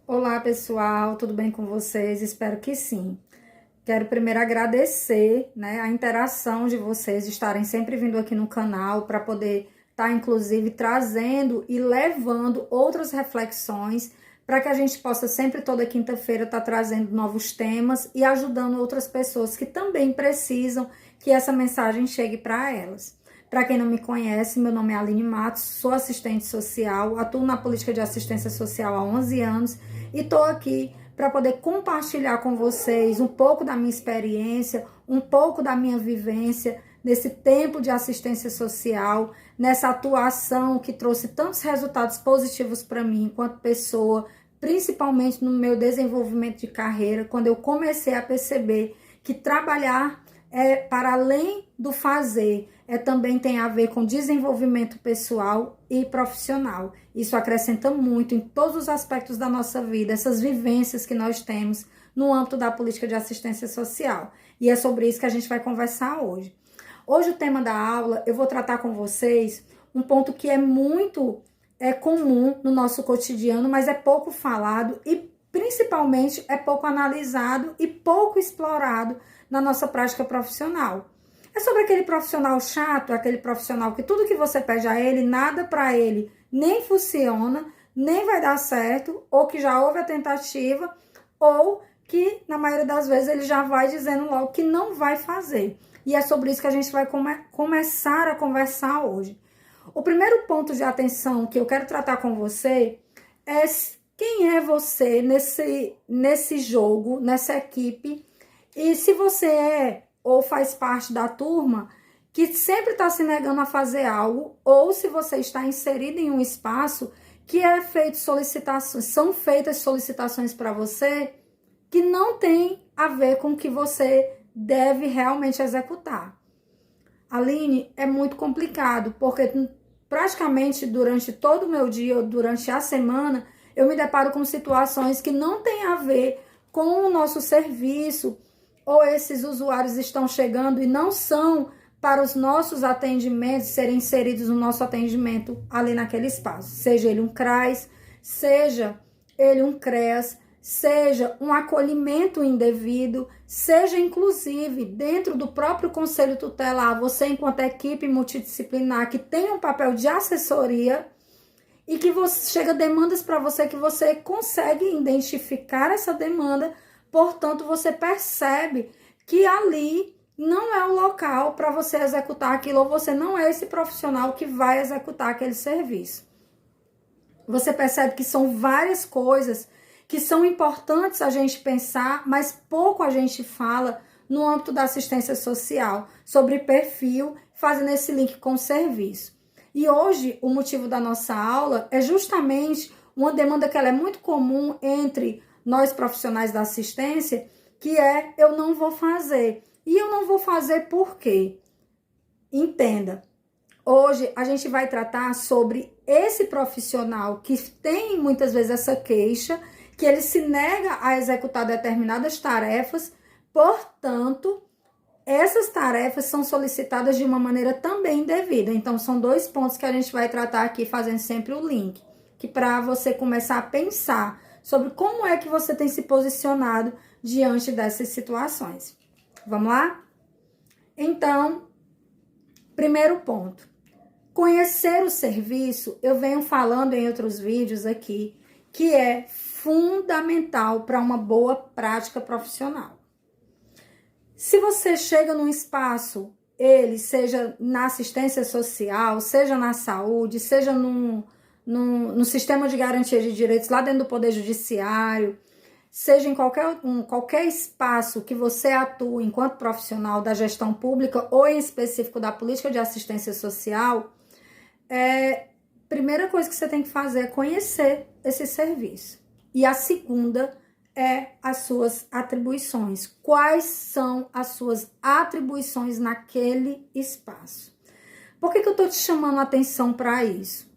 Olá pessoal, tudo bem com vocês? Espero que sim. Quero primeiro agradecer, a interação de vocês, de estarem sempre vindo aqui no canal para poder estar, inclusive, trazendo e levando outras reflexões para que a gente possa sempre, toda quinta-feira, estar trazendo novos temas e ajudando outras pessoas que também precisam que essa mensagem chegue para elas. Para quem não me conhece, meu nome é Aline Matos, sou assistente social, atuo na política de assistência social há 11 anos e estou aqui para poder compartilhar com vocês um pouco da minha experiência, um pouco da minha vivência nesse tempo de assistência social, nessa atuação que trouxe tantos resultados positivos para mim enquanto pessoa, principalmente no meu desenvolvimento de carreira, quando eu comecei a perceber que trabalhar é para além do fazer, também tem a ver com desenvolvimento pessoal e profissional. Isso acrescenta muito em todos os aspectos da nossa vida, essas vivências que nós temos no âmbito da política de assistência social. E é sobre isso que a gente vai conversar hoje. Hoje o tema da aula, eu vou tratar com vocês um ponto que é muito comum no nosso cotidiano, mas é pouco falado e principalmente é pouco analisado e pouco explorado na nossa prática profissional. É sobre aquele profissional chato, aquele profissional que tudo que você pede a ele, nada para ele nem funciona, nem vai dar certo, ou que já houve a tentativa, ou que na maioria das vezes ele já vai dizendo logo que não vai fazer. E é sobre isso que a gente vai começar a conversar hoje. O primeiro ponto de atenção que eu quero tratar com você é quem é você nesse jogo, nessa equipe, e se você é ou faz parte da turma que sempre está se negando a fazer algo, ou se você está inserido em um espaço que são feitas solicitações para você que não tem a ver com o que você deve realmente executar. Aline, é muito complicado, porque praticamente durante todo o meu dia, durante a semana, eu me deparo com situações que não têm a ver com o nosso serviço, ou esses usuários estão chegando e não são para os nossos atendimentos, serem inseridos no nosso atendimento ali naquele espaço. Seja ele um CRAS, seja ele um CREAS, seja um acolhimento indevido, seja inclusive dentro do próprio conselho tutelar, você enquanto equipe multidisciplinar que tem um papel de assessoria e que chega demandas para você que você consegue identificar essa demanda. Portanto, você percebe que ali não é o local para você executar aquilo, ou você não é esse profissional que vai executar aquele serviço. Você percebe que são várias coisas que são importantes a gente pensar, mas pouco a gente fala no âmbito da assistência social, sobre perfil, fazendo esse link com o serviço. E hoje, o motivo da nossa aula é justamente uma demanda que ela é muito comum entre nós profissionais da assistência, que é eu não vou fazer. E eu não vou fazer por quê? Entenda, hoje a gente vai tratar sobre esse profissional que tem muitas vezes essa queixa, que ele se nega a executar determinadas tarefas, portanto, essas tarefas são solicitadas de uma maneira também indevida. Então, são dois pontos que a gente vai tratar aqui, fazendo sempre o link, que para você começar a pensar sobre como é que você tem se posicionado diante dessas situações. Vamos lá? Então, primeiro ponto. Conhecer o serviço, eu venho falando em outros vídeos aqui, que é fundamental para uma boa prática profissional. Se você chega num espaço, ele seja na assistência social, seja na saúde, seja no sistema de garantia de direitos lá dentro do Poder Judiciário, seja em qualquer espaço que você atua enquanto profissional da gestão pública ou em específico da política de assistência social, primeira coisa que você tem que fazer é conhecer esse serviço. E a segunda é as suas atribuições. Quais são as suas atribuições naquele espaço? Por que eu estou te chamando a atenção para isso?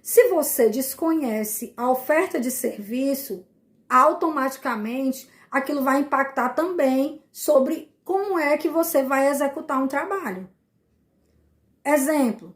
Se você desconhece a oferta de serviço, automaticamente aquilo vai impactar também sobre como é que você vai executar um trabalho. Exemplo,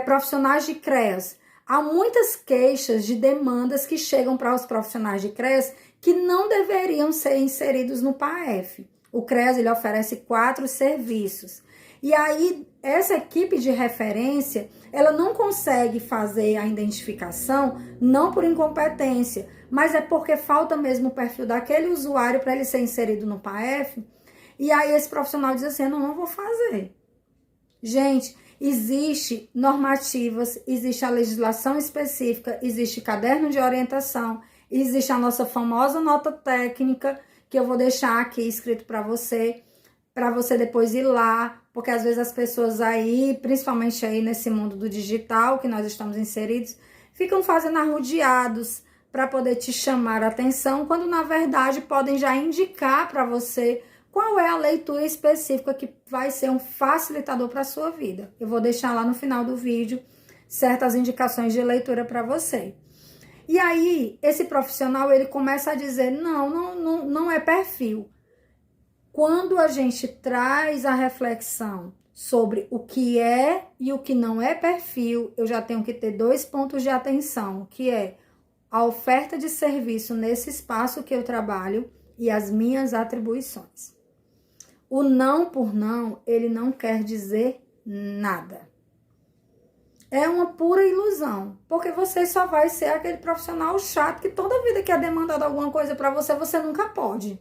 profissionais de CREAS. Há muitas queixas de demandas que chegam para os profissionais de CREAS que não deveriam ser inseridos no PAEF. O CREAS ele oferece 4 serviços. E aí, essa equipe de referência, ela não consegue fazer a identificação, não por incompetência, mas é porque falta mesmo o perfil daquele usuário para ele ser inserido no PAEF. E aí esse profissional diz assim, não vou fazer. Gente, existe normativas, existe a legislação específica, existe caderno de orientação, existe a nossa famosa nota técnica, que eu vou deixar aqui escrito para você depois ir lá, porque às vezes as pessoas aí, principalmente aí nesse mundo do digital que nós estamos inseridos, ficam fazendo arrodeados para poder te chamar a atenção, quando na verdade podem já indicar para você qual é a leitura específica que vai ser um facilitador para a sua vida. Eu vou deixar lá no final do vídeo certas indicações de leitura para você. E aí, esse profissional, ele começa a dizer, não é perfil. Quando a gente traz a reflexão sobre o que é e o que não é perfil, eu já tenho que ter 2 pontos de atenção, que é a oferta de serviço nesse espaço que eu trabalho e as minhas atribuições. O não por não, ele não quer dizer nada. É uma pura ilusão, porque você só vai ser aquele profissional chato que toda vida que é demandado alguma coisa para você, você nunca pode.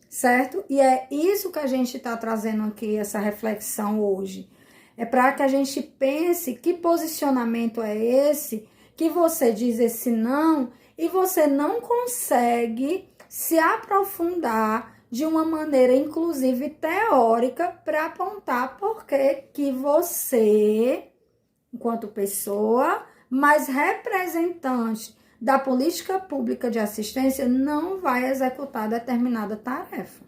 Certo? E é isso que a gente está trazendo aqui, essa reflexão hoje. É para que a gente pense que posicionamento é esse, que você diz esse não e você não consegue se aprofundar de uma maneira, inclusive, teórica, para apontar por que você, enquanto pessoa, mas representante da política pública de assistência, não vai executar determinada tarefa.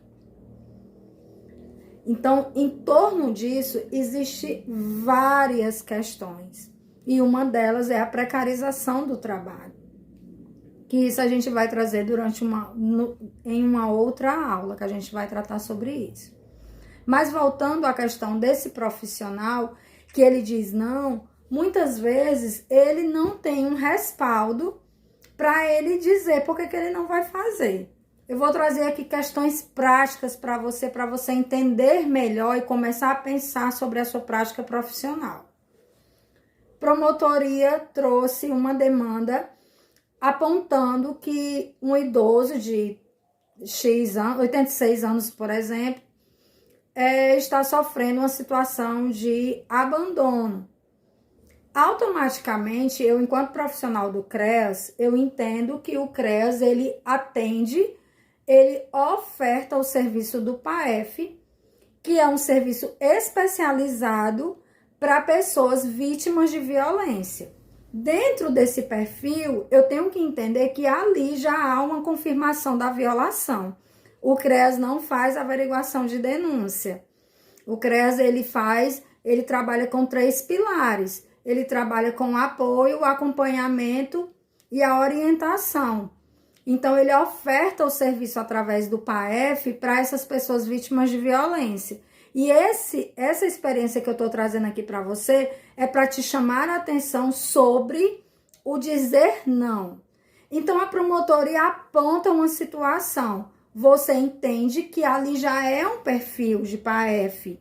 Então, em torno disso, existem várias questões. E uma delas é a precarização do trabalho. Que isso a gente vai trazer em uma outra aula, que a gente vai tratar sobre isso. Mas voltando à questão desse profissional, que ele diz não, muitas vezes ele não tem um respaldo para ele dizer por que ele não vai fazer. Eu vou trazer aqui questões práticas para você entender melhor e começar a pensar sobre a sua prática profissional. Promotoria trouxe uma demanda apontando que um idoso de X anos, 86 anos, por exemplo, está sofrendo uma situação de abandono. Automaticamente, eu, enquanto profissional do CREAS, eu entendo que o CREAS, ele oferta o serviço do PAEF, que é um serviço especializado para pessoas vítimas de violência. Dentro desse perfil, eu tenho que entender que ali já há uma confirmação da violação. O CREAS não faz averiguação de denúncia. O CREAS, ele trabalha com 3 pilares. Ele trabalha com apoio, o acompanhamento e a orientação. Então, ele oferta o serviço através do PAEF para essas pessoas vítimas de violência. E essa experiência que eu estou trazendo aqui para você é para te chamar a atenção sobre o dizer não. Então, a promotoria aponta uma situação. Você entende que ali já é um perfil de PAEF,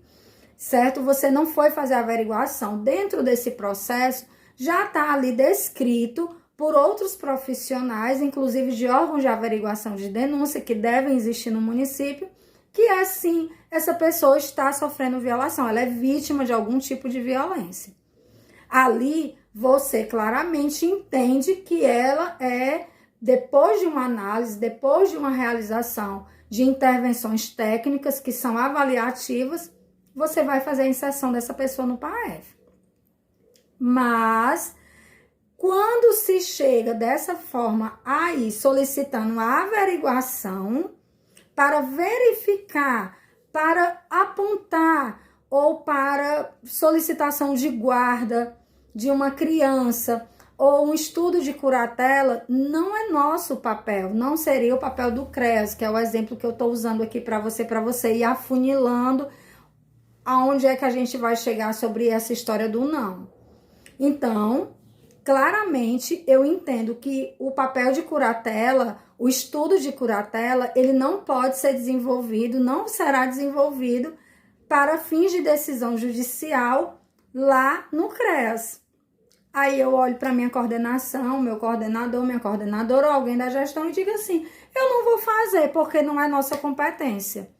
certo? Você não foi fazer a averiguação. Dentro desse processo, já está ali descrito por outros profissionais, inclusive de órgãos de averiguação de denúncia que devem existir no município, que é sim, essa pessoa está sofrendo violação, ela é vítima de algum tipo de violência. Ali, você claramente entende que ela depois de uma análise, depois de uma realização de intervenções técnicas que são avaliativas, você vai fazer a inserção dessa pessoa no PAEF. Mas, quando se chega dessa forma aí, solicitando a averiguação, para verificar, para apontar ou para solicitação de guarda de uma criança ou um estudo de curatela, não é nosso papel, não seria o papel do CREAS, que é o exemplo que eu estou usando aqui para você ir afunilando aonde é que a gente vai chegar sobre essa história do não. Então, claramente, eu entendo que o papel de curatela, o estudo de curatela, ele não pode ser desenvolvido, não será desenvolvido para fins de decisão judicial lá no CREAS. Aí eu olho para minha coordenação, meu coordenador, minha coordenadora, ou alguém da gestão e digo assim, eu não vou fazer porque não é nossa competência.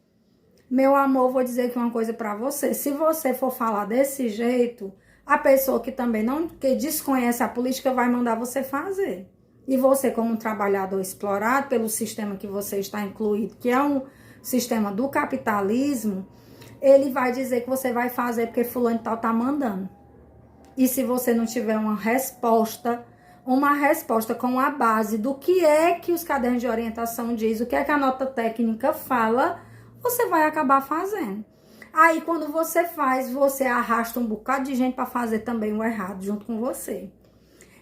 Meu amor, vou dizer aqui uma coisa para você, se você for falar desse jeito, a pessoa que também que desconhece a política vai mandar você fazer. E você, como um trabalhador explorado pelo sistema que você está incluído, que é um sistema do capitalismo, ele vai dizer que você vai fazer porque fulano tal tá mandando. E se você não tiver uma resposta com a base do que é que os cadernos de orientação diz, o que é que a nota técnica fala, você vai acabar fazendo. Aí, quando você faz, você arrasta um bocado de gente para fazer também o errado junto com você.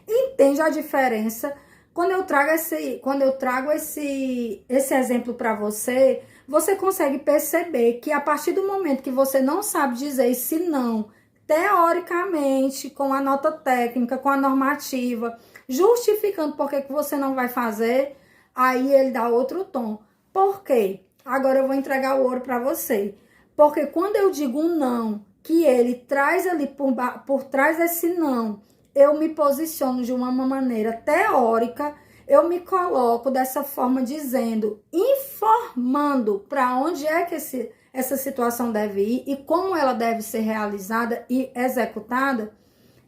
Entende a diferença? Quando eu trago esse exemplo para você, você consegue perceber que a partir do momento que você não sabe dizer esse não, teoricamente, com a nota técnica, com a normativa, justificando por que você não vai fazer, aí ele dá outro tom. Por quê? Agora eu vou entregar o ouro para você. Porque quando eu digo um não, que ele traz ali por trás desse não, eu me posiciono de uma maneira teórica, eu me coloco dessa forma dizendo, informando para onde é que essa situação deve ir e como ela deve ser realizada e executada,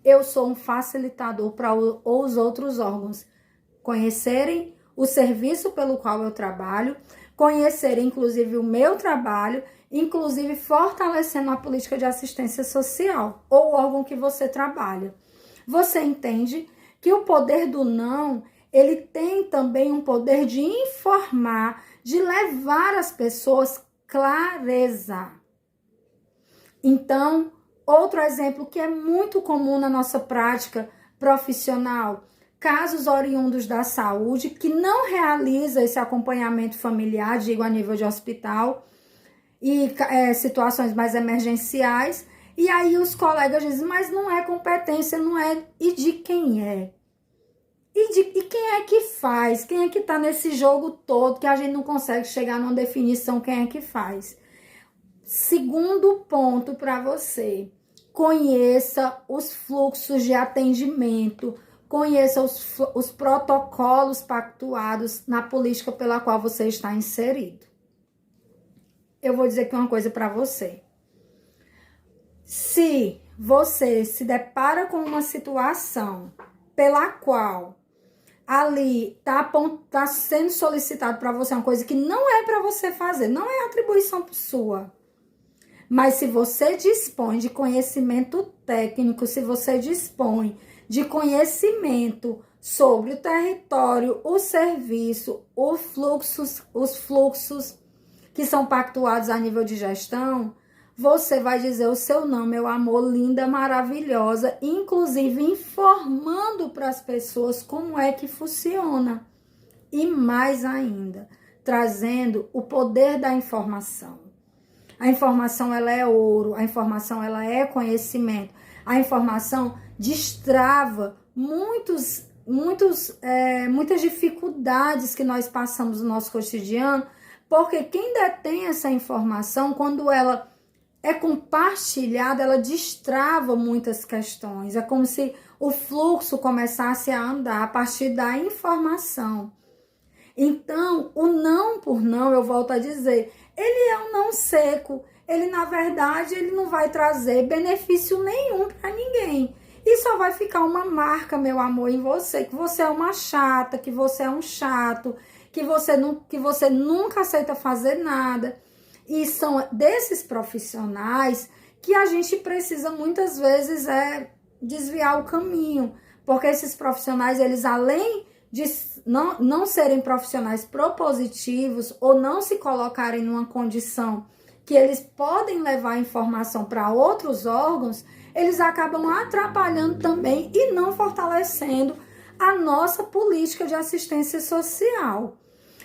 eu sou um facilitador para os outros órgãos conhecerem o serviço pelo qual eu trabalho, conhecerem inclusive o meu trabalho, inclusive fortalecendo a política de assistência social ou o órgão que você trabalha. Você entende que o poder do não, ele tem também um poder de informar, de levar as pessoas clareza. Então, outro exemplo que é muito comum na nossa prática profissional, casos oriundos da saúde que não realiza esse acompanhamento familiar, digo a nível de hospital, e situações mais emergenciais, e aí os colegas dizem, mas não é competência, não é, e de quem é? E quem é que faz? Quem é que tá nesse jogo todo que a gente não consegue chegar numa definição quem é que faz? Segundo ponto para você, conheça os fluxos de atendimento, conheça os protocolos pactuados na política pela qual você está inserido. Eu vou dizer aqui uma coisa para você. Se você se depara com uma situação pela qual ali tá sendo solicitado para você uma coisa que não é para você fazer, não é atribuição sua, mas se você dispõe de conhecimento técnico, se você dispõe de conhecimento sobre o território, o serviço, os fluxos que são pactuados a nível de gestão, você vai dizer o seu não, meu amor, linda, maravilhosa, inclusive informando para as pessoas como é que funciona. E mais ainda, trazendo o poder da informação. A informação, ela é ouro, a informação, ela é conhecimento. A informação destrava muitas dificuldades que nós passamos no nosso cotidiano, porque quem detém essa informação, quando ela é compartilhada, ela destrava muitas questões. É como se o fluxo começasse a andar a partir da informação. Então, o não por não, eu volto a dizer, ele é um não seco. Ele, na verdade, ele não vai trazer benefício nenhum para ninguém. E só vai ficar uma marca, meu amor, em você, que você é uma chata, que você é um chato, que você nunca aceita fazer nada. E são desses profissionais que a gente precisa muitas vezes desviar o caminho, porque esses profissionais, eles além de não serem profissionais propositivos ou não se colocarem numa condição que eles podem levar informação para outros órgãos, eles acabam atrapalhando também e não fortalecendo a nossa política de assistência social.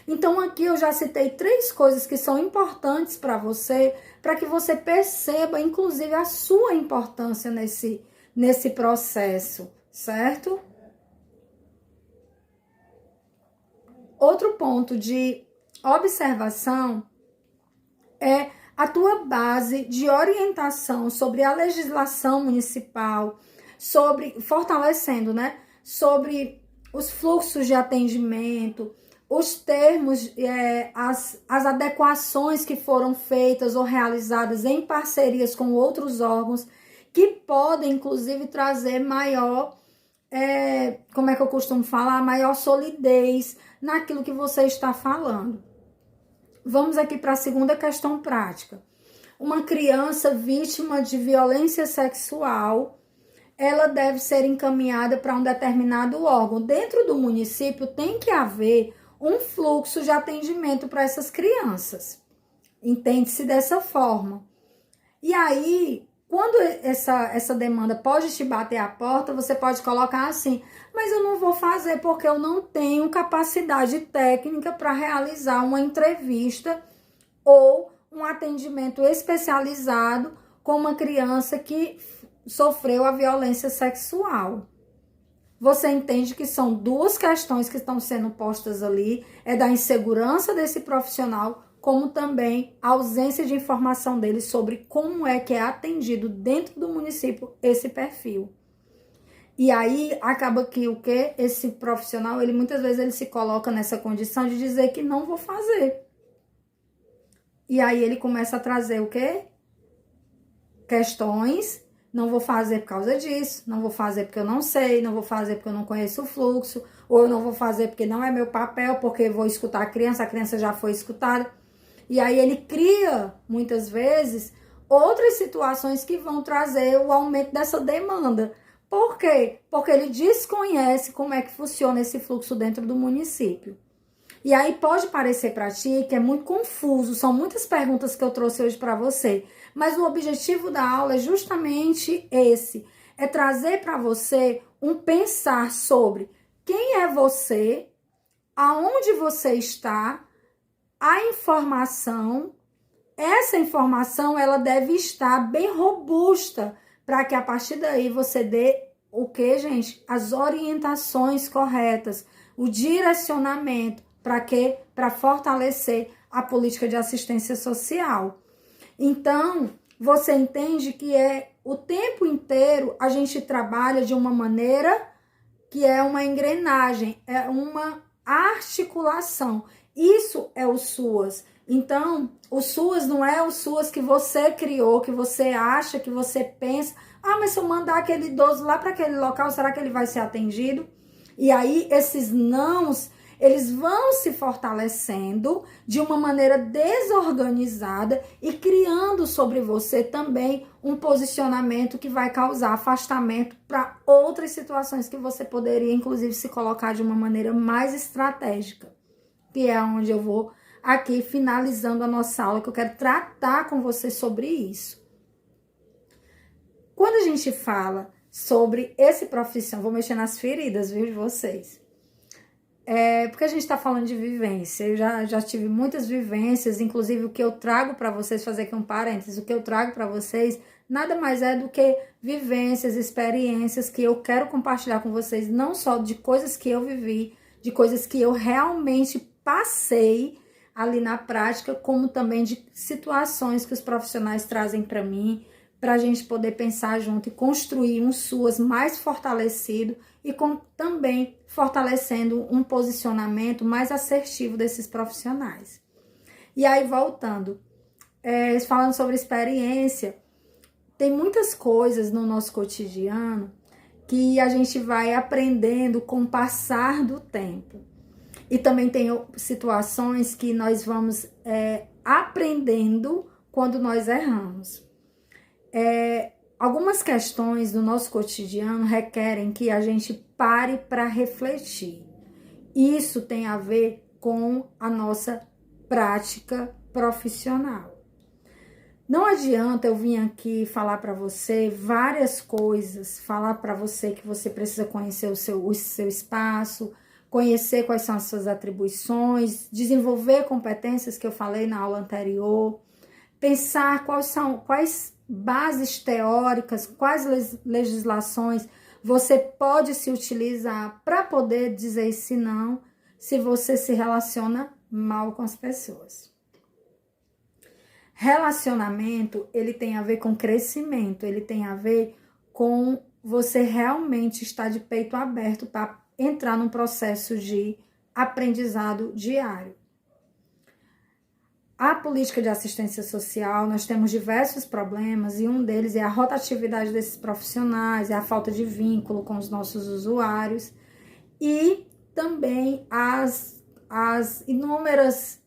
Então aqui eu já citei 3 coisas que são importantes para que você perceba, inclusive, a sua importância nesse processo, certo? Outro ponto de observação é a tua base de orientação sobre a legislação municipal, sobre, fortalecendo, né? Sobre os fluxos de atendimento, os termos, as adequações que foram feitas ou realizadas em parcerias com outros órgãos, que podem, inclusive, trazer maior, como é que eu costumo falar, maior solidez naquilo que você está falando. Vamos aqui para a segunda questão prática. Uma criança vítima de violência sexual, ela deve ser encaminhada para um determinado órgão. Dentro do município tem que haver um fluxo de atendimento para essas crianças. Entende-se dessa forma. E aí, quando essa demanda pode te bater a porta, você pode colocar assim, mas eu não vou fazer porque eu não tenho capacidade técnica para realizar uma entrevista ou um atendimento especializado com uma criança que sofreu a violência sexual. Você entende que são duas questões que estão sendo postas ali, é da insegurança desse profissional, como também a ausência de informação dele sobre como é que é atendido dentro do município esse perfil. E aí acaba que o que esse profissional, ele muitas vezes ele se coloca nessa condição de dizer que não vou fazer. E aí ele começa a trazer o quê? Questões. Não vou fazer por causa disso, não vou fazer porque eu não sei, não vou fazer porque eu não conheço o fluxo, ou eu não vou fazer porque não é meu papel, porque vou escutar a criança já foi escutada. E aí ele cria, muitas vezes, outras situações que vão trazer o aumento dessa demanda. Por quê? Porque ele desconhece como é que funciona esse fluxo dentro do município. E aí pode parecer para ti que é muito confuso, são muitas perguntas que eu trouxe hoje para você, mas o objetivo da aula é justamente esse, é trazer para você um pensar sobre quem é você, aonde você está, a informação, essa informação ela deve estar bem robusta para que a partir daí você dê o que, gente? As orientações corretas, o direcionamento. Para quê? Para fortalecer a política de assistência social. Então, você entende que o tempo inteiro a gente trabalha de uma maneira que é uma engrenagem, é uma articulação. Isso é o SUAS. Então, o SUAS não é o SUAS que você criou, que você acha, que você pensa. Ah, mas se eu mandar aquele idoso lá para aquele local, será que ele vai ser atendido? E aí, esses nãos, eles vão se fortalecendo de uma maneira desorganizada e criando sobre você também um posicionamento que vai causar afastamento para outras situações que você poderia, inclusive, se colocar de uma maneira mais estratégica, que é onde eu vou aqui finalizando a nossa aula, que eu quero tratar com você sobre isso. Quando a gente fala sobre esse profissão, vou mexer nas feridas, viu, de vocês. Porque a gente está falando de vivência, eu já tive muitas vivências, inclusive o que eu trago para vocês, fazer aqui um parênteses, o que eu trago para vocês nada mais é do que vivências, experiências que eu quero compartilhar com vocês, não só de coisas que eu vivi, de coisas que eu realmente passei ali na prática, como também de situações que os profissionais trazem para mim, para a gente poder pensar junto e construir um SUAS mais fortalecido e também fortalecendo um posicionamento mais assertivo desses profissionais. E aí, voltando, falando sobre experiência, tem muitas coisas no nosso cotidiano que a gente vai aprendendo com o passar do tempo. E também tem situações que nós vamos aprendendo quando nós erramos. Algumas questões do nosso cotidiano requerem que a gente pare para refletir. Isso tem a ver com a nossa prática profissional. Não adianta eu vir aqui falar para você várias coisas, falar para você que você precisa conhecer o seu espaço, conhecer quais são as suas atribuições, desenvolver competências que eu falei na aula anterior, Pensar quais bases teóricas, quais legislações você pode se utilizar para poder dizer esse não, se você se relaciona mal com as pessoas. Relacionamento, ele tem a ver com crescimento, ele tem a ver com você realmente estar de peito aberto para entrar num processo de aprendizado diário. A política de assistência social, nós temos diversos problemas e um deles é a rotatividade desses profissionais, é a falta de vínculo com os nossos usuários e também as inúmeras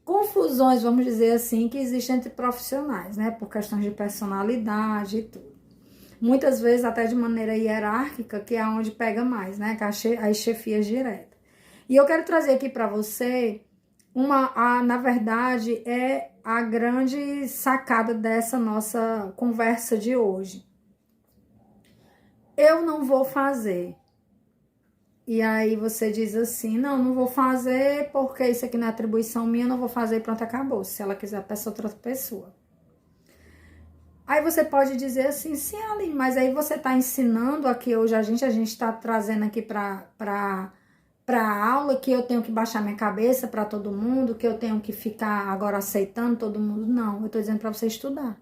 confusões, vamos dizer assim, que existem entre profissionais, né? Por questões de personalidade e tudo. Muitas vezes até de maneira hierárquica, que é onde pega mais, né? Que as chefias diretas. E eu quero trazer aqui para você na verdade, é a grande sacada dessa nossa conversa de hoje. Eu não vou fazer. E aí você diz assim, não vou fazer porque isso aqui não é atribuição minha, não vou fazer e pronto, acabou. Se ela quiser, peça outra pessoa. Aí você pode dizer assim, sim, Aline, mas aí você está ensinando aqui hoje a gente está trazendo aqui para a aula que eu tenho que baixar minha cabeça para todo mundo, que eu tenho que ficar agora aceitando todo mundo. Não, eu estou dizendo para você estudar.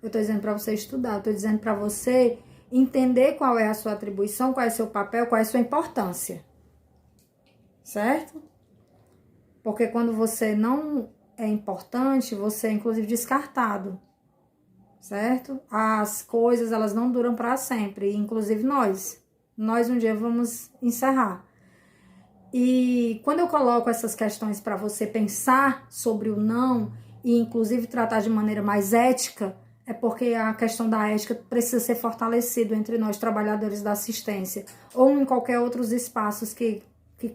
Eu estou dizendo para você estudar, eu estou dizendo para você entender qual é a sua atribuição, qual é o seu papel, qual é a sua importância. Certo? Porque quando você não é importante, você é inclusive descartado. Certo? As coisas, elas não duram para sempre, inclusive nós um dia vamos encerrar. E quando eu coloco essas questões para você pensar sobre o não e inclusive tratar de maneira mais ética, é porque a questão da ética precisa ser fortalecida entre nós, trabalhadores da assistência, ou em qualquer outros espaços que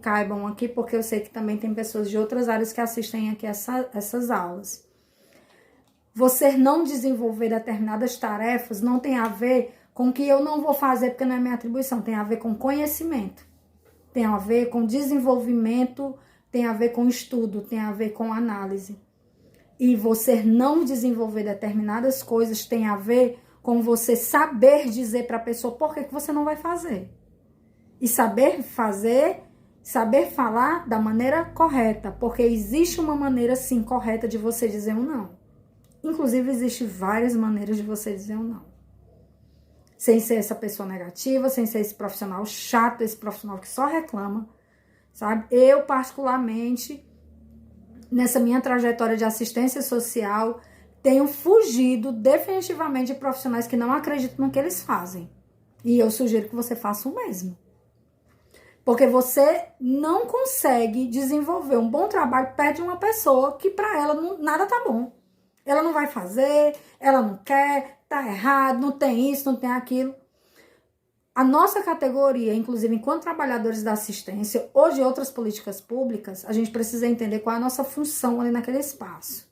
caibam aqui, porque eu sei que também tem pessoas de outras áreas que assistem aqui essas aulas. Você não desenvolver determinadas tarefas não tem a ver com que eu não vou fazer porque não é minha atribuição, tem a ver com conhecimento, tem a ver com desenvolvimento, tem a ver com estudo, tem a ver com análise. E você não desenvolver determinadas coisas tem a ver com você saber dizer para a pessoa por que você não vai fazer. E saber fazer, saber falar da maneira correta, porque existe uma maneira sim correta de você dizer um não. Inclusive, existem várias maneiras de você dizer um não. Sem ser essa pessoa negativa, sem ser esse profissional chato, esse profissional que só reclama, sabe? Eu, particularmente, nessa minha trajetória de assistência social, tenho fugido definitivamente de profissionais que não acreditam no que eles fazem. E eu sugiro que você faça o mesmo. Porque você não consegue desenvolver um bom trabalho perto de uma pessoa que para ela nada tá bom. Ela não vai fazer, ela não quer, tá errado, não tem isso, não tem aquilo. A nossa categoria, inclusive enquanto trabalhadores da assistência ou de outras políticas públicas, a gente precisa entender qual é a nossa função ali naquele espaço.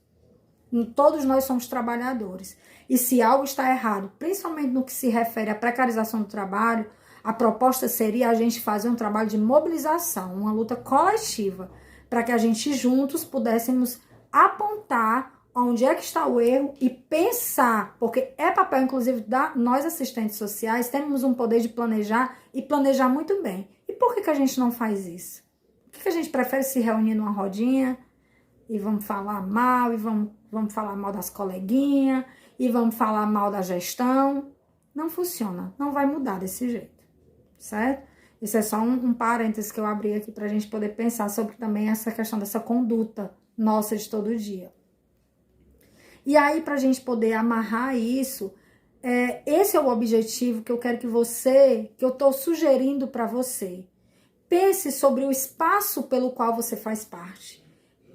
Todos nós somos trabalhadores. E se algo está errado, principalmente no que se refere à precarização do trabalho, a proposta seria a gente fazer um trabalho de mobilização, uma luta coletiva, para que a gente juntos pudéssemos apontar onde é que está o erro e pensar, porque é papel, inclusive, nós assistentes sociais, temos um poder de planejar e planejar muito bem. E por que a gente não faz isso? Por que a gente prefere se reunir numa rodinha e vamos falar mal, e vamos falar mal das coleguinhas, e vamos falar mal da gestão? Não funciona, não vai mudar desse jeito, certo? Isso é só um parênteses que eu abri aqui para a gente poder pensar sobre também essa questão dessa conduta nossa de todo dia. E aí, para a gente poder amarrar isso, esse é o objetivo que eu quero que eu estou sugerindo para você. Pense sobre o espaço pelo qual você faz parte.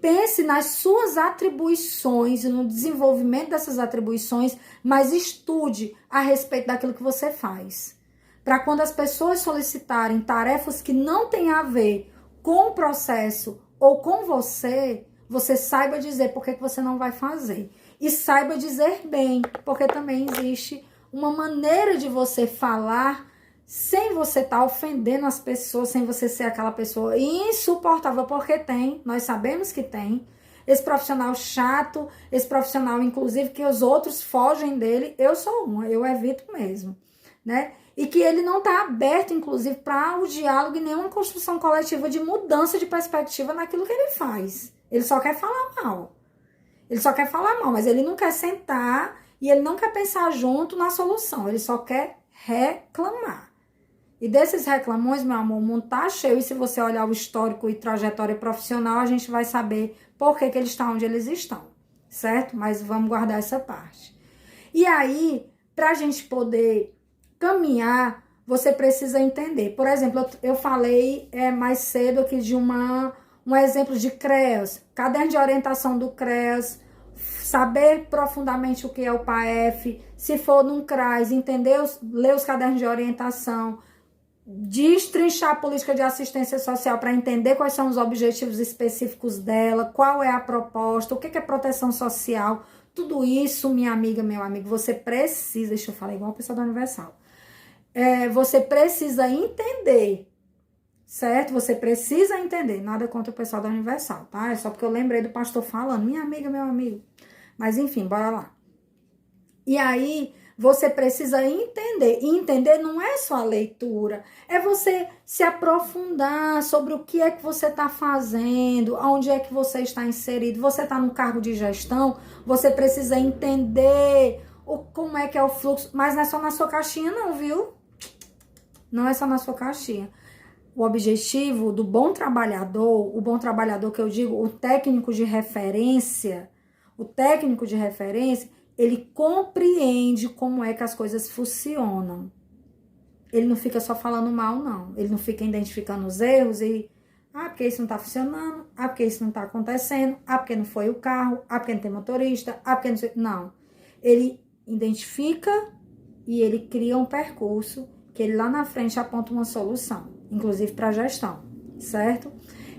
Pense nas suas atribuições e no desenvolvimento dessas atribuições, mas estude a respeito daquilo que você faz. Para quando as pessoas solicitarem tarefas que não têm a ver com o processo ou com você, você saiba dizer por que você não vai fazer. E saiba dizer bem, porque também existe uma maneira de você falar sem você estar ofendendo as pessoas, sem você ser aquela pessoa insuportável, porque nós sabemos que tem, esse profissional chato, esse profissional, inclusive, que os outros fogem dele, eu sou uma, eu evito mesmo, né? E que ele não está aberto, inclusive, para o diálogo e nenhuma construção coletiva de mudança de perspectiva naquilo que ele faz. Ele só quer falar mal. Ele só quer falar mal, mas ele não quer sentar e ele não quer pensar junto na solução. Ele só quer reclamar. E desses reclamões, meu amor, o mundo tá cheio. E se você olhar o histórico e trajetória profissional, a gente vai saber por que eles estão onde eles estão, certo? Mas vamos guardar essa parte. E aí, pra gente poder caminhar, você precisa entender. Por exemplo, eu falei mais cedo aqui de um exemplo de CREAS, caderno de orientação do CREAS, saber profundamente o que é o PAEF, se for num CRAS, entender, ler os cadernos de orientação, destrinchar a política de assistência social para entender quais são os objetivos específicos dela, qual é a proposta, o que é proteção social, tudo isso, minha amiga, meu amigo, você precisa, deixa eu falar igual a pessoa da Universal, você precisa entender, certo? Você precisa entender, nada contra o pessoal da Universal, tá? É só porque eu lembrei do pastor falando, minha amiga, meu amigo. Mas enfim, bora lá. E aí, você precisa entender. E entender não é só a leitura, é você se aprofundar sobre o que é que você está fazendo, onde é que você está inserido. Você está no cargo de gestão, você precisa entender como é que é o fluxo, mas não é só na sua caixinha não, viu? Não é só na sua caixinha. O objetivo do bom trabalhador, o bom trabalhador que eu digo, o técnico de referência, ele compreende como é que as coisas funcionam. Ele não fica só falando mal, não. Ele não fica identificando os erros e... porque isso não tá funcionando. Porque isso não tá acontecendo. Porque não foi o carro. Porque não tem motorista. Porque não sei... Não. Ele identifica e ele cria um percurso que ele lá na frente aponta uma solução. Inclusive para a gestão, certo?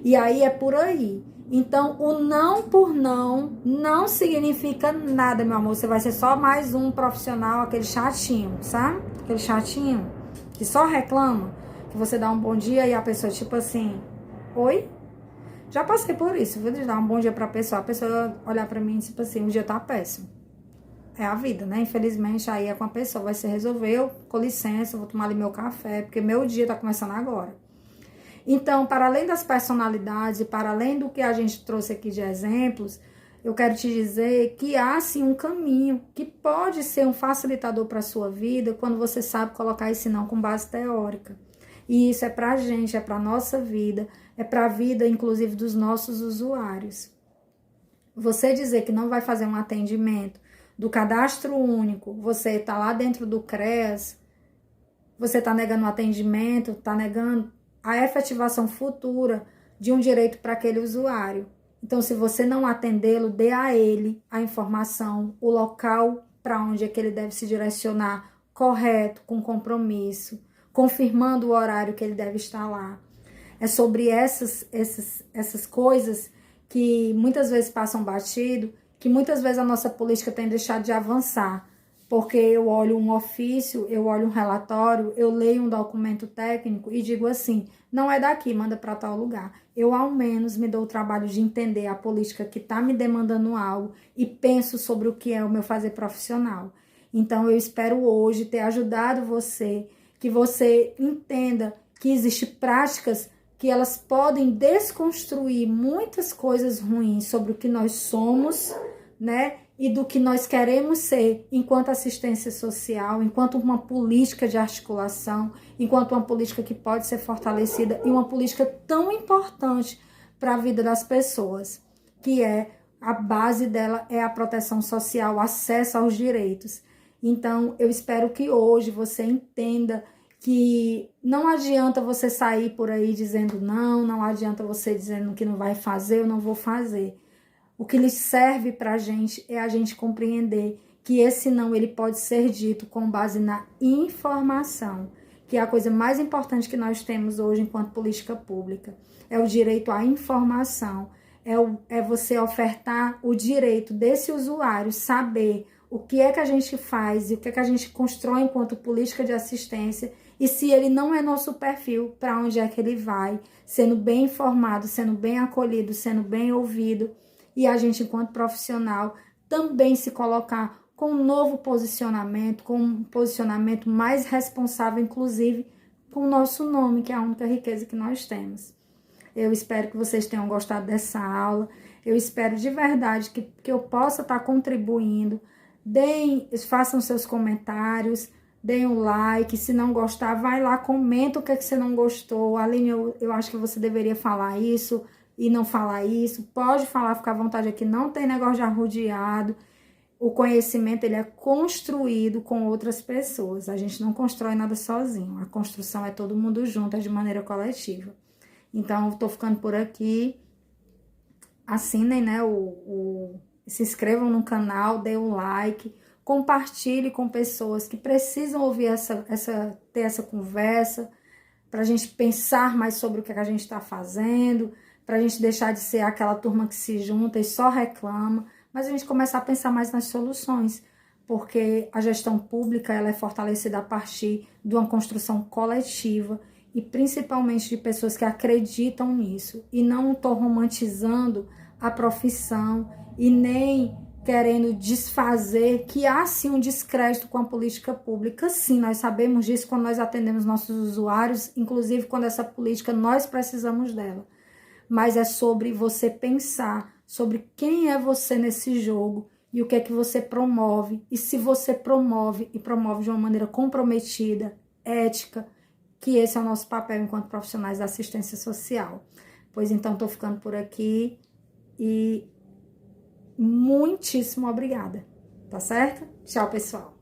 E aí é por aí. Então, o não por não significa nada, meu amor. Você vai ser só mais um profissional, aquele chatinho, sabe? Aquele chatinho que só reclama, que você dá um bom dia e a pessoa, tipo assim, oi? Já passei por isso, vou dar um bom dia pra pessoa, a pessoa olhar pra mim e tipo assim, o dia tá péssimo. É a vida, né? Infelizmente, aí é com a pessoa, vai se resolver, com licença, vou tomar ali meu café, porque meu dia tá começando agora. Então, para além das personalidades, para além do que a gente trouxe aqui de exemplos, eu quero te dizer que há sim um caminho que pode ser um facilitador para a sua vida quando você sabe colocar esse não com base teórica. E isso é para a gente, é para a nossa vida, é para a vida, inclusive, dos nossos usuários. Você dizer que não vai fazer um atendimento do cadastro único, você está lá dentro do CREAS, você está negando o atendimento, está negando a efetivação futura de um direito para aquele usuário. Então, se você não atendê-lo, dê a ele a informação, o local para onde é que ele deve se direcionar, correto, com compromisso, confirmando o horário que ele deve estar lá. É sobre essas coisas que muitas vezes passam batido, que muitas vezes a nossa política tem deixado de avançar. Porque eu olho um ofício, eu olho um relatório, eu leio um documento técnico e digo assim, não é daqui, manda para tal lugar. Eu, ao menos, me dou o trabalho de entender a política que está me demandando algo e penso sobre o que é o meu fazer profissional. Então, eu espero hoje ter ajudado você, que você entenda que existem práticas que elas podem desconstruir muitas coisas ruins sobre o que nós somos, né? E do que nós queremos ser enquanto assistência social, enquanto uma política de articulação, enquanto uma política que pode ser fortalecida e uma política tão importante para a vida das pessoas, que a base dela é a proteção social, o acesso aos direitos. Então, eu espero que hoje você entenda que não adianta você sair por aí dizendo não adianta você dizendo que não vai fazer, eu não vou fazer. O que lhe serve para a gente é a gente compreender que esse não ele pode ser dito com base na informação, que é a coisa mais importante que nós temos hoje enquanto política pública. É o direito à informação, é você ofertar o direito desse usuário saber o que é que a gente faz e o que é que a gente constrói enquanto política de assistência e se ele não é nosso perfil, para onde é que ele vai, sendo bem informado, sendo bem acolhido, sendo bem ouvido, e a gente, enquanto profissional, também se colocar com um novo posicionamento, com um posicionamento mais responsável, inclusive com o nosso nome, que é a única riqueza que nós temos. Eu espero que vocês tenham gostado dessa aula. Eu espero de verdade que eu possa estar contribuindo. Façam seus comentários, deem um like. Se não gostar, vai lá, comenta o que você não gostou. Aline, eu acho que você deveria falar isso e não falar isso. Pode falar, fica à vontade aqui. Não tem negócio de arrodeado. O conhecimento, ele é construído com outras pessoas. A gente não constrói nada sozinho. A construção é todo mundo junto, é de maneira coletiva. Então, eu tô ficando por aqui. Assinem, né, se inscrevam no canal, dê um like, compartilhe com pessoas que precisam ouvir ter essa conversa, para a gente pensar mais sobre o que a gente está fazendo, para a gente deixar de ser aquela turma que se junta e só reclama, mas a gente começar a pensar mais nas soluções, porque a gestão pública ela é fortalecida a partir de uma construção coletiva, e principalmente de pessoas que acreditam nisso. E não estou romantizando a profissão e nem querendo desfazer que há sim um descrédito com a política pública. Sim, nós sabemos disso quando nós atendemos nossos usuários, inclusive quando essa política nós precisamos dela. Mas é sobre você pensar sobre quem é você nesse jogo e o que é que você promove. E se você promove e promove de uma maneira comprometida, ética, que esse é o nosso papel enquanto profissionais da assistência social. Pois então, estou ficando por aqui e muitíssimo obrigada, tá certo? Tchau, pessoal!